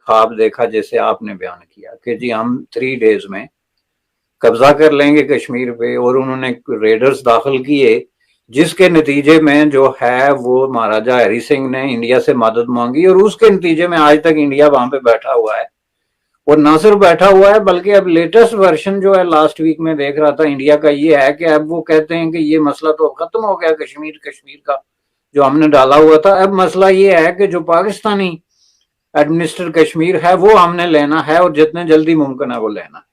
خواب دیکھا جیسے آپ نے بیان کیا کہ جی ہم 3 days میں قبضہ کر لیں گے کشمیر پہ، اور انہوں نے ریڈرز داخل کیے جس کے نتیجے میں جو ہے وہ مہاراجا ہری سنگھ نے انڈیا سے مدد مانگی، اور اس کے نتیجے میں آج تک انڈیا وہاں پہ بیٹھا ہوا ہے، اور نہ صرف بیٹھا ہوا ہے بلکہ اب لیٹسٹ ورژن جو ہے لاسٹ ویک میں دیکھ رہا تھا انڈیا کا یہ ہے کہ اب وہ کہتے ہیں کہ یہ مسئلہ تو ختم ہو گیا کشمیر کا جو ہم نے ڈالا ہوا تھا، اب مسئلہ یہ ہے کہ جو پاکستانی ایڈمنسٹر کشمیر ہے وہ ہم نے لینا ہے، اور جتنے جلدی ممکن ہے وہ لینا ہے۔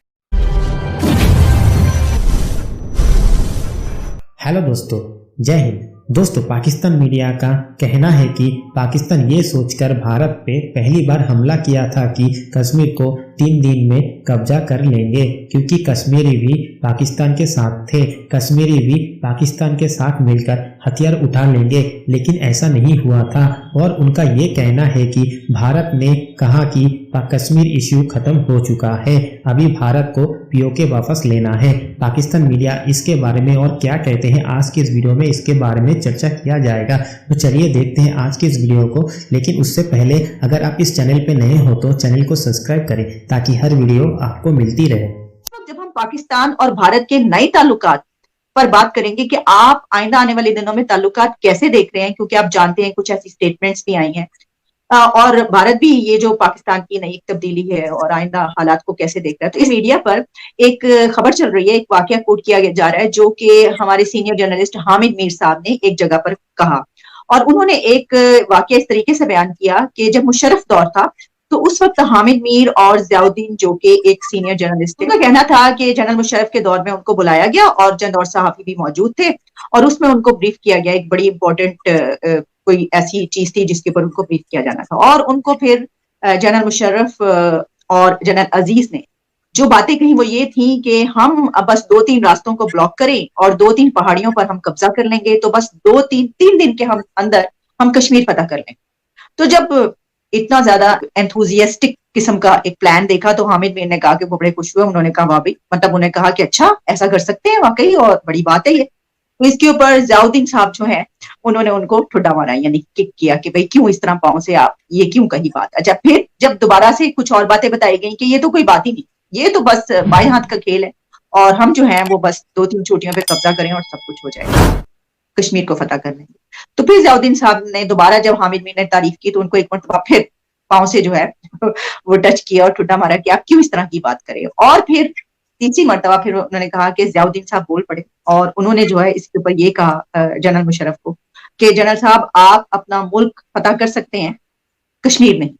हेलो दोस्तों, जय हिंद। दोस्तों, पाकिस्तान मीडिया का कहना है कि पाकिस्तान ये सोचकर भारत पे पहली बार हमला किया था कि कश्मीर को 3 दिन में कब्जा कर लेंगे, क्योंकि कश्मीरी भी पाकिस्तान के साथ थे, कश्मीरी भी पाकिस्तान के साथ मिलकर हथियार उठा लेंगे, लेकिन ऐसा नहीं हुआ था। और उनका ये कहना है कि भारत ने कहा कि कश्मीर इश्यू खत्म हो चुका है, अभी भारत को पीओके वापस लेना है। पाकिस्तान मीडिया इसके बारे में और क्या कहते हैं आज की इस वीडियो में इसके बारे में चर्चा किया जाएगा। तो चलिए देखते हैं आज की इस वीडियो को, लेकिन उससे पहले अगर आप इस चैनल पे नए हो तो चैनल को सब्सक्राइब करें ताकि हर वीडियो आपको मिलती रहे। जब हम पाकिस्तान और भारत के नए ताल्लुकात पर बात करेंगे कि आप आइंदा आने वाले दिनों में ताल्लुकात कैसे देख रहे हैं, क्योंकि आप जानते हैं कुछ ऐसी स्टेटमेंट्स भी आई हैं और भारत भी ये जो पाकिस्तान की नई तब्दीली है और आइंदा हालात को कैसे देख रहा है। तो इस मीडिया पर एक खबर चल रही है, एक वाकया कोट किया जा रहा है जो कि हमारे सीनियर जर्नलिस्ट हामिद मीर साहब ने एक जगह पर कहा, और उन्होंने एक वाकया इस तरीके से बयान किया कि जब मुशर्रफ दौर था तो उस वक्त हामिद मीर और ज़ियाउद्दीन जो कि एक सीनियर जर्नलिस्ट थे, उनका कहना था कि जनरल मुशर्रफ के दौर में उनको बुलाया गया और चंद और सहाफ़ी भी मौजूद थे, और उसमें उनको ब्रीफ किया गया, एक बड़ी इंपॉर्टेंट कोई ऐसी चीज थी जिसके ऊपर उनको ब्रीफ किया जाना था। और उनको फिर जनरल मुशर्रफ और जनरल अजीज ने जो बातें कही वो ये थी कि हम अब बस 2-3 रास्तों को ब्लॉक करें और 2-3 पहाड़ियों पर हम कब्जा कर लेंगे, तो बस 2-3 दिन के हम अंदर हम कश्मीर फतह कर लेंगे। तो जब इतना ज्यादा एंथुजियास्टिक किस्म का एक प्लान देखा तो हामिद मीर ने कहा कि वो बड़े खुश हुए, उन्होंने कहा वाह भाई, मतलब उन्हें कहा कि अच्छा ऐसा कर सकते हैं वाकई, और बड़ी बात है ये। तो इसके ऊपर ज़ियाउद्दीन साहब जो है उन्होंने उनको ठुड्डा मारा, यानी किक किया कि भाई क्यों इस तरह पाँव से आप ये क्यों कही बात। अच्छा, फिर जब दोबारा से कुछ और बातें बताई गई कि ये तो कोई बात ही नहीं, ये तो बस बाएं हाथ का खेल है और हम जो है वो बस 2-3 चोटियों पे कब्जा करें और सब कुछ हो जाएगा, कश्मीर को फतह कर लेंगे। तो फिर ज़ियाउद्दीन साहब ने दोबारा जब हामिद मीर ने तारीफ की तो उनको एक मरतबा फिर पाँव से जो है वो टच किया और ठुड्डा मारा कि आप क्यों इस तरह की बात करें। और फिर तीसरी मरतबा फिर उन्होंने कहा कि ज़ियाउद्दीन साहब बोल पड़े और उन्होंने जो है इसके ऊपर ये कहा जनरल मुशर्रफ को कि जनरल साहब आप अपना मुल्क फतह कर सकते हैं, कश्मीर नहीं।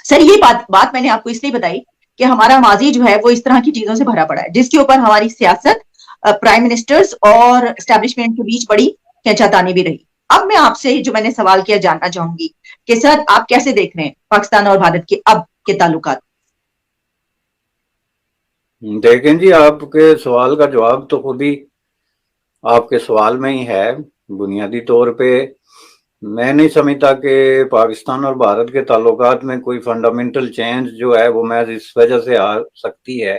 सर ये बात मैंने आपको इसलिए बताई कि हमारा माजी जो है वो इस तरह की चीजों से भरा पड़ा है जिसके ऊपर हमारी सियासत, प्राइम मिनिस्टर्स और एस्टेब्लिशमेंट के बीच बड़ी खींचातानी भी रही। अब मैं आपसे जो मैंने सवाल किया जानना चाहूंगी कि सर आप कैसे देख रहे हैं पाकिस्तान और भारत के अब के ताल्लुकात। देखें जी, आपके सवाल का जवाब तो खुद ही आपके सवाल में ही है। बुनियादी तौर पे मैं नहीं समझता कि पाकिस्तान और भारत के ताल्लुकात में कोई फंडामेंटल चेंज जो है वो महज इस वजह से आ सकती है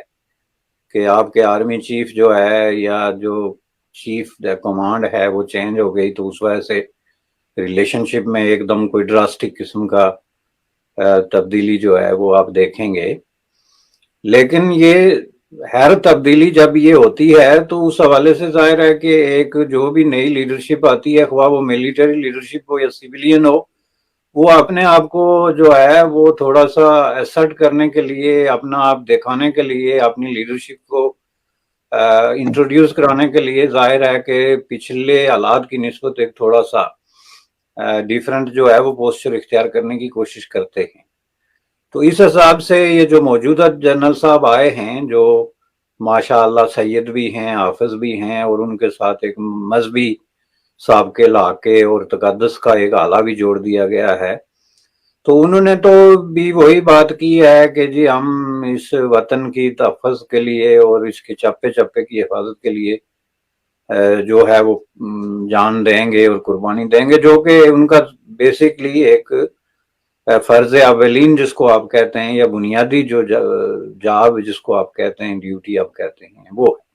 कि आपके आर्मी चीफ जो है या जो चीफ कमांड है वो चेंज हो गई, तो उस वजह से रिलेशनशिप में एकदम कोई ड्रास्टिक किस्म का तब्दीली जो है वो आप देखेंगे। लेकिन ये हर तब्दीली जब ये होती है तो उस हवाले से जाहिर है कि एक जो भी नई लीडरशिप आती है, ख्वाह वो मिलिट्री लीडरशिप हो या सिविलियन हो, वो अपने आप को जो है वो थोड़ा सा असर्ट करने के लिए, अपना आप दिखाने के लिए, अपनी लीडरशिप को इंट्रोड्यूस कराने के लिए जाहिर है कि पिछले हालात की निस्बत एक थोड़ा सा डिफरेंट जो है वो पोस्चर इख्तियार करने की कोशिश करते हैं। तो इस हिसाब से ये जो मौजूदा जनरल साहब आए हैं, जो माशाअल्लाह सैयद भी हैं, हाफिज भी हैं, और उनके साथ एक मजहबी साहब के इलाके और तकद्दुस का एक आला भी जोड़ दिया गया है, तो उन्होंने तो भी वही बात की है कि जी हम इस वतन की तहफ़्फ़ुज़ के लिए और इसके चप्पे चप्पे की हिफाजत के लिए जो है वो जान देंगे और कुर्बानी देंगे, जो कि उनका बेसिकली एक फर्ज अवलीन जिसको आप कहते हैं, या बुनियादी जो जॉब जिसको आप कहते हैं, ड्यूटी आप कहते हैं, वो है।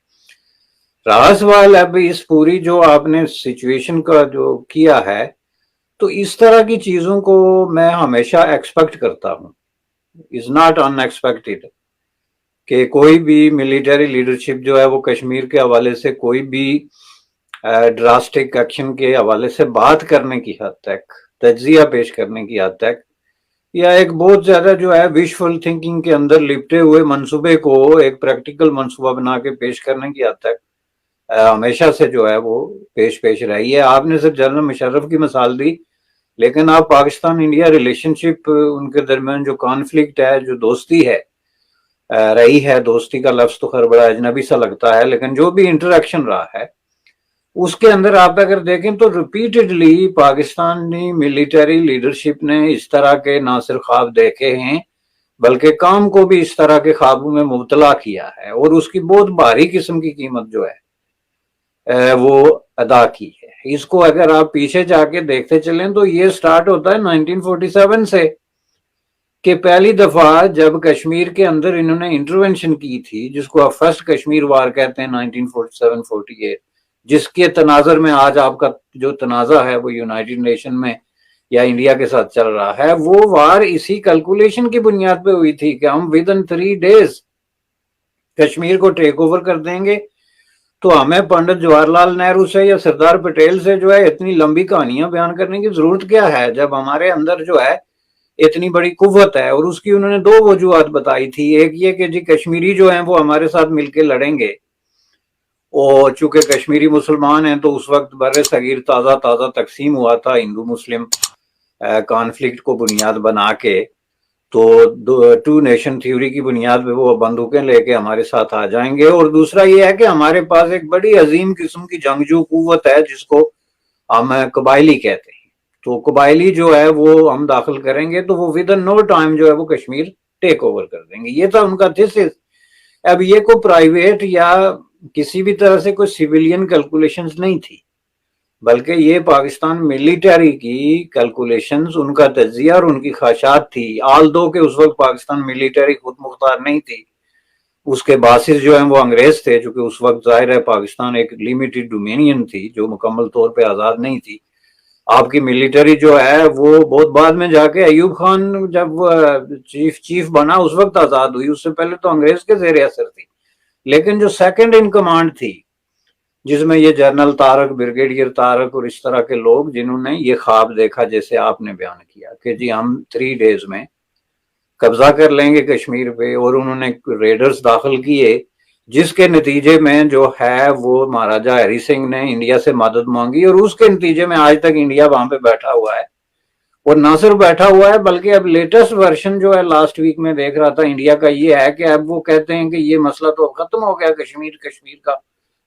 रहा सवाल अब इस पूरी जो आपने सिचुएशन का जो किया है, तो इस तरह की चीज़ों को मैं हमेशा एक्सपेक्ट करता हूँ इज नॉट अनएक्सपेक्टेड कि कोई भी मिलिट्री लीडरशिप जो है वो कश्मीर के हवाले से कोई भी ड्रास्टिक एक्शन के हवाले से बात करने की हद तक, तज्जिया पेश करने की हद तक, या एक बहुत ज्यादा जो है विशफुल थिंकिंग के अंदर लिपटे हुए मंसूबे को एक प्रैक्टिकल मंसूबा बना के पेश करने की हद तक हमेशा से जो है वो पेश रही है। आपने सिर्फ जनरल मुशर्रफ की मिसाल दी, लेकिन आप पाकिस्तान इंडिया रिलेशनशिप, उनके दरमियान जो कॉन्फ्लिक्ट है, जो दोस्ती है रही है, दोस्ती का लफ्ज तो खैर बड़ा अजनबी सा लगता है, लेकिन जो भी इंटरेक्शन रहा है उसके अंदर आप अगर देखें तो रिपीटेडली पाकिस्तानी मिलिट्री लीडरशिप ने इस तरह के ना सिर्फ ख्वाब देखे हैं बल्कि काम को भी इस तरह के ख्वाबों में मुबतला किया है, और उसकी बहुत भारी किस्म की कीमत जो है वो अदा की है। इसको अगर आप पीछे जाके देखते चलें तो ये स्टार्ट होता है 1947 से, कि पहली दफा जब कश्मीर के अंदर इन्होंने इंटरवेंशन की थी, जिसको आप फर्स्ट कश्मीर वार कहते हैं 1947-48, जिसके तनाजर में आज आपका जो तनाजा है वो यूनाइटेड नेशन में या इंडिया के साथ चल रहा है, वो वार इसी कैलकुलेशन की बुनियाद पे हुई थी कि हम विद इन 3 डेज कश्मीर को टेक ओवर कर देंगे। तो हमें पंडित जवाहरलाल नेहरू से या सरदार पटेल से जो है इतनी लंबी कहानियां बयान करने की जरूरत क्या है, जब हमारे अंदर जो है इतनी बड़ी कुव्वत है। और उसकी उन्होंने 2 वजूहत बताई थी। एक ये कि जी कश्मीरी जो हैं वो हमारे साथ मिलके लड़ेंगे, और चूंकि कश्मीरी मुसलमान हैं तो उस वक्त बर सगीर ताज़ा ताज़ा तकसीम हुआ था हिंदू मुस्लिम कॉन्फ्लिक्ट को बुनियाद बना के, तो 2 नेशन थ्योरी की बुनियाद पे वो बंदूकें लेके हमारे साथ आ जाएंगे। और दूसरा ये है कि हमारे पास एक बड़ी अजीम किस्म की जंगजू कुव्वत है जिसको हम कबायली कहते हैं। तो कबायली जो है वो हम दाखिल करेंगे तो वो विद इन नो टाइम जो है वो कश्मीर टेक ओवर कर देंगे। ये था उनका थीसिस। अब ये कोई प्राइवेट या किसी भी तरह से कोई सिविलियन कैलकुलेशंस नहीं थी, बल्कि ये पाकिस्तान मिलिट्री की कैलकुलेशंस, उनका तज्जिया और उनकी ख्वाहिशात थी। आल दो के उस वक्त पाकिस्तान मिलिट्री खुद मुख्तार नहीं थी, उसके बासिस जो हैं वो अंग्रेज थे, चूंकि उस वक्त जाहिर है पाकिस्तान एक लिमिटेड डोमिनियन थी जो मुकम्मल तौर पे आज़ाद नहीं थी। आपकी मिलिट्री जो है वो बहुत बाद में जाके अयूब खान जब चीफ बना उस वक्त आज़ाद हुई, उससे पहले तो अंग्रेज के ज़ेर असर थी। लेकिन जो सेकंड इन कमांड थी, जिसमें ये जनरल तारक, ब्रिगेडियर तारक और इस तरह के लोग, जिन्होंने ये ख्वाब देखा जैसे आपने बयान किया कि जी हम 3 डेज में कब्जा कर लेंगे कश्मीर पे, और उन्होंने रेडर्स दाखिल किए जिसके नतीजे में जो है वो महाराजा हरी सिंह ने इंडिया से मदद मांगी, और उसके नतीजे में आज तक इंडिया वहां पे बैठा हुआ है। और ना सिर्फ बैठा हुआ है बल्कि अब लेटेस्ट वर्जन जो है लास्ट वीक में देख रहा था इंडिया का, ये है कि अब वो कहते हैं कि ये मसला तो अब खत्म हो गया कश्मीर का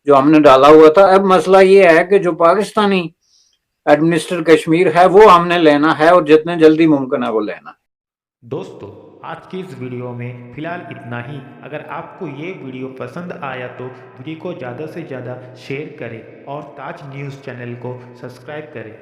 जो हमने डाला हुआ था। अब मसला ये है कि जो पाकिस्तानी एडमिनिस्ट्रेटेड कश्मीर है वो हमने लेना है, और जितने जल्दी मुमकिन है वो लेना है। दोस्तों, आज की इस वीडियो में फिलहाल इतना ही। अगर आपको ये वीडियो पसंद आया तो वीडियो को ज़्यादा से ज़्यादा शेयर करें और ताज न्यूज़ चैनल को सब्सक्राइब करें।